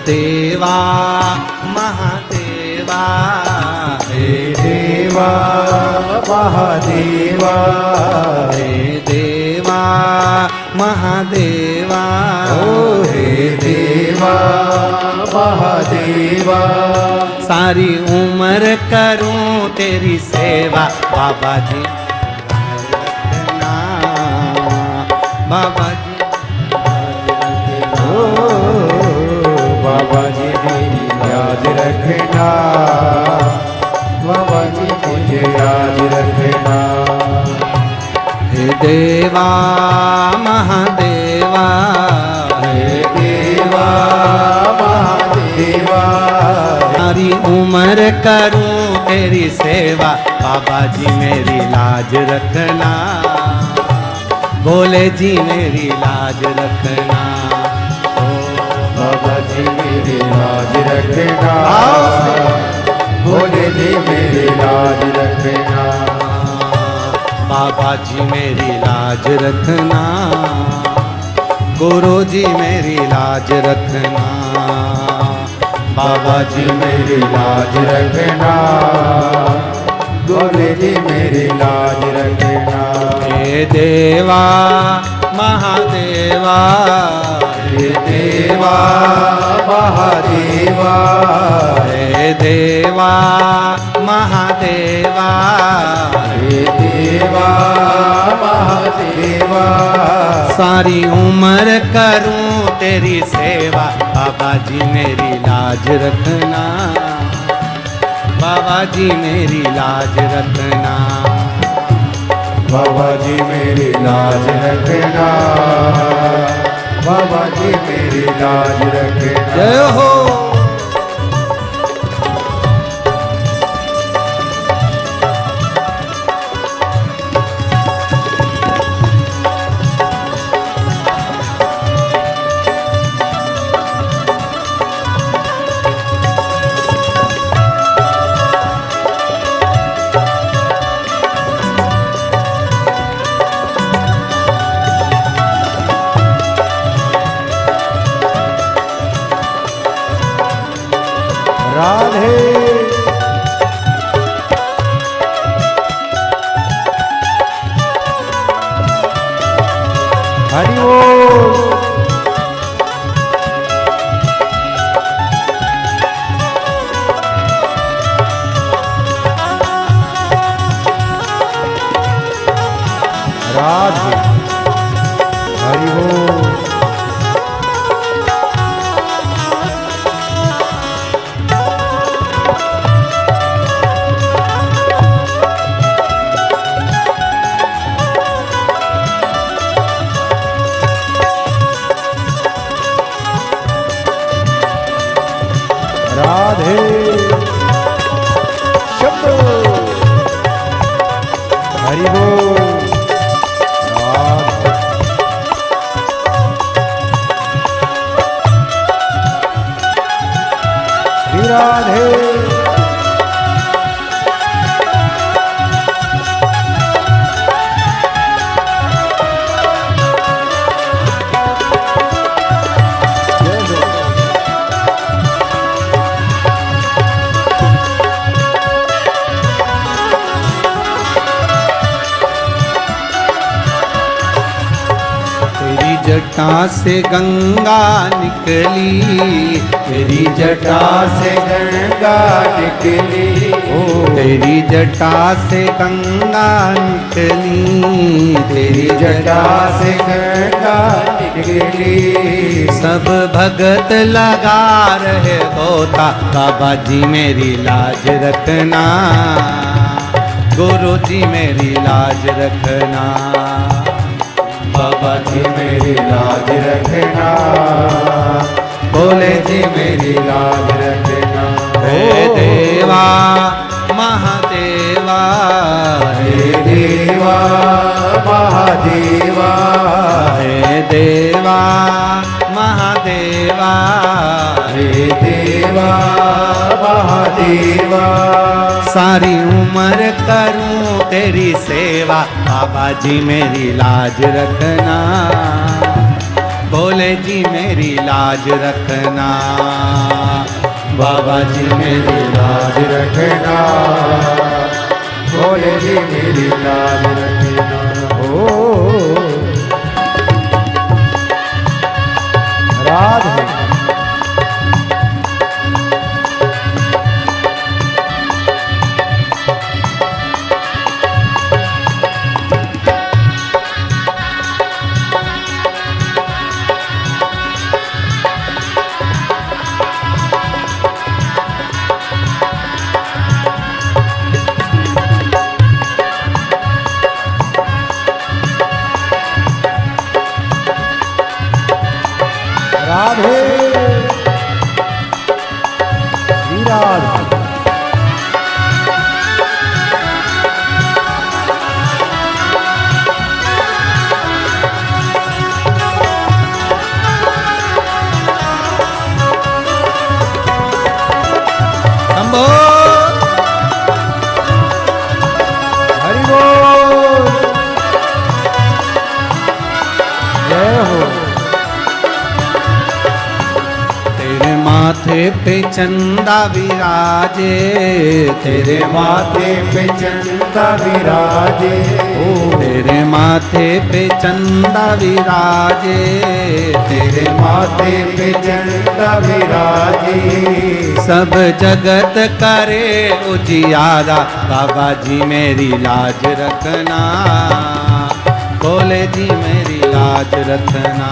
देवा महादेवा, हे देवा महादेवा, हे देवा महादेवा, ओ हे देवा महादेवा। सारी उम्र करूं तेरी सेवा बाबा जी, बाबा जी ओ बाबा जी मेरी याद रखना, बाबा जी मुझे याद रखना। हे देवा महादेवा, हे देवा महादेवा, सारी उम्र करूं तेरी सेवा बाबा जी मेरी लाज रखना, भोले जी मेरी लाज रखना, बाबा जी मेरी लाज रखना, भोले जी मेरी लाज रखना, बाबा जी मेरी लाज रखना, गुरु जी मेरी लाज रखना, बाबा जी मेरी लाज रखना, भोले जी मेरी लाज रखना। हे देवा महादेवा, हे देवा महादेवा, हे देवा महादेवा, हे देवा महादेवा, सारी उम्र करूं तेरी सेवा बाबा जी मेरी लाज रखना, बाबा जी मेरी लाज रखना, बाबा जी मेरी लाज रखना, बाबा जी मेरी लाज रखना। जय हो। राधे हरि बोल। राधे हरि बोल। राधे शब्द हरि बोल। राधे जटा से गंगा निकली, तेरी जटा से गंगा निकली, ओ तेरी जटा से गंगा निकली, तेरी जटा से गंगा निकली। सब भगत लगा रहे होता बाबा जी मेरी लाज रखना, गुरु जी मेरी लाज रखना, बाबा जी मेरी लाज रखना, भोले जी मेरी लाज रखना। हे देवा महादेवा, हे देवा महादेवा, हे देवा महादेवा, हे देवा महादेवा। सारी उम्र करूं तेरी सेवा बाबा जी मेरी लाज रखना, भोले जी मेरी लाज रखना। बाबा जी मेरी लाज रखना, भोले जी मेरी लाज रखना। ओ राधे राधे श्री राधे। शंभो हरि बोल, जय हो। तेरे माथे पे चंदा विराजे, तेरे माथे पे चंदा विराजे, तेरे माथे पे चंदा विराजे, तेरे माथे पे चंदा विराजे। सब जगत करे उजियारा, बाबा जी मेरी लाज रखना, भोले जी मेरी लाज रखना,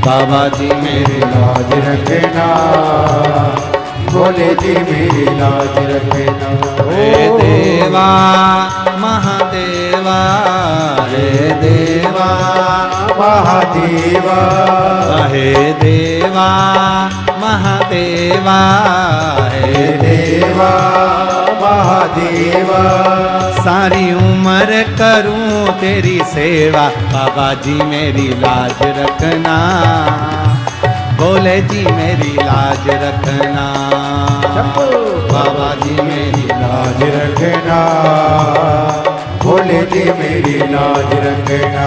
बाबा जी मेरी लाज रखना, भोले जी मेरी लाज रखना। हे देवा महादेवा, हे देवा महादेवा, हे देवा महादेवा, हे देवा महादेवा। सारी उम्र करूं तेरी सेवा, बाबा जी मेरी लाज रखना, भोले जी मेरी लाज रखना, बाबा जी मेरी लाज रखना, भोले जी मेरी लाज रखना।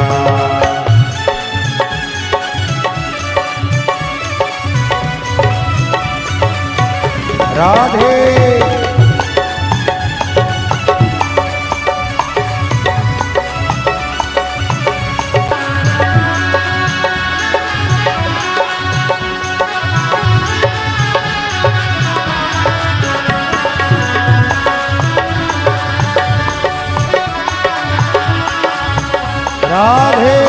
राधे राधे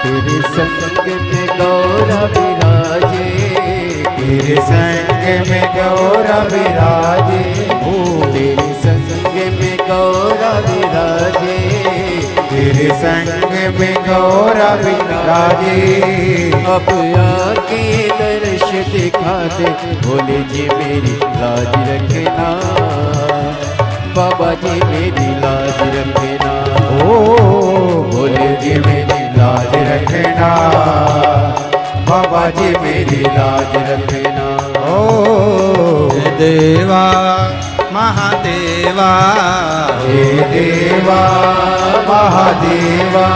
तेरे संग में गौरा विराजे, तेरे संग में गौरा विराजे, तेरे संग में गौरा विराजे, तेरे संग में गौरा विराजे। अब आके दर्श दिखा दे, भोले जी मेरी लाज रखना, बाबा जी मेरी लाज रखना। ओ भोले जी मेरी लाज रखना, बाबा जी मेरी लाज रखना। ओ देवा महादेवा, हे देवा महादेवा,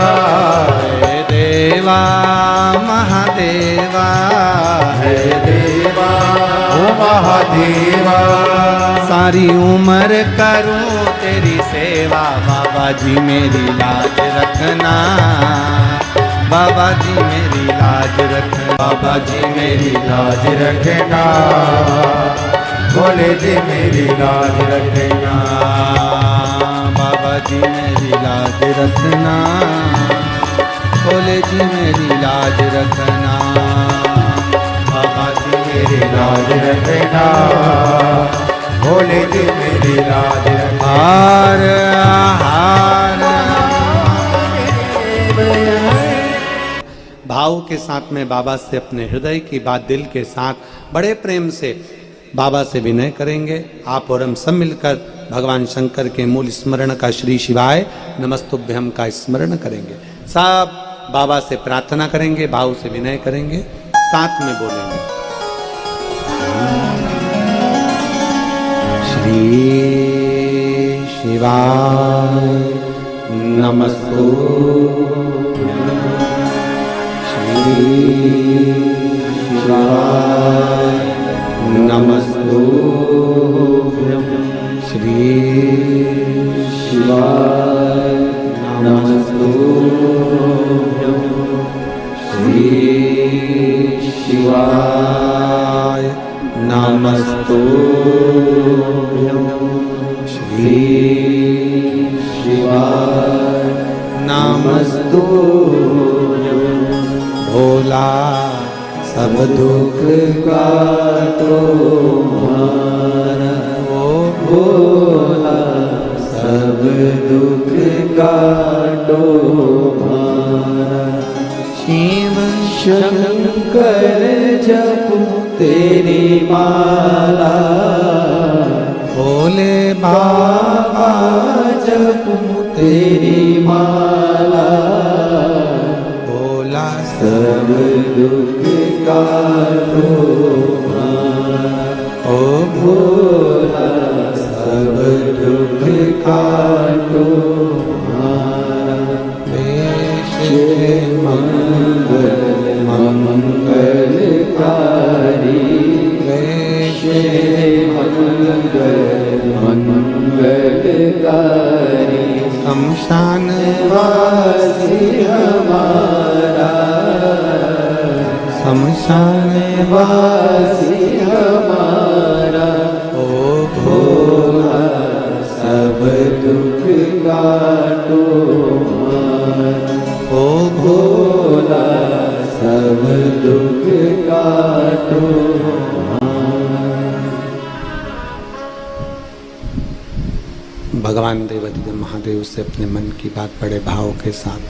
हे देवा महादेवा, हे देवा ओ महादेवा। सारी उम्र करूं तेरी सेवा, बाबा जी मेरी लाज रखना, बाबा जी मेरी लाज रखना, बाबा जी मेरी लाज रखना, भोले जी मेरी लाज रखना, बाबा जी मेरी लाज रखना, भोले जी मेरी लाज रखना, बाबा जी मेरी लाज रखना, भोले जी मेरी लाज रखना। हार हार भाव के साथ में बाबा से अपने हृदय की बात दिल के साथ बड़े प्रेम से बाबा से विनय करेंगे। आप और हम सब मिलकर भगवान शंकर के मूल स्मरण का श्री शिवाय नमस्तुभ्यम का स्मरण करेंगे। सब बाबा से प्रार्थना करेंगे, भाव से विनय करेंगे, साथ में बोलेंगे श्री शिवाय नमस्तुभ्यं श्री शिवाय नमस्तुभ्यं श्री शिवाय नमस्तुभ्यं श्री शिवाय नमस्तुभ्यं श्री शिवाय नमस्तुभ्यं भोला सब दुख काटो हमारा ओ भोला सब दुख काटो हमारा शिव शंकर जपो तेरी माला भोले बाबा जपो तेरी माला भोला सब दुख काटो ओ भोला सब दुख काटो मंगलकारी मंगलकारी शमशान वासी हमारा शमशान वासी हमारा ओ भोला सब दुख काटो ओ भोला सब दुख काटो। भगवान देवाधिदेव महादेव से अपने मन की बात बड़े भाव के साथ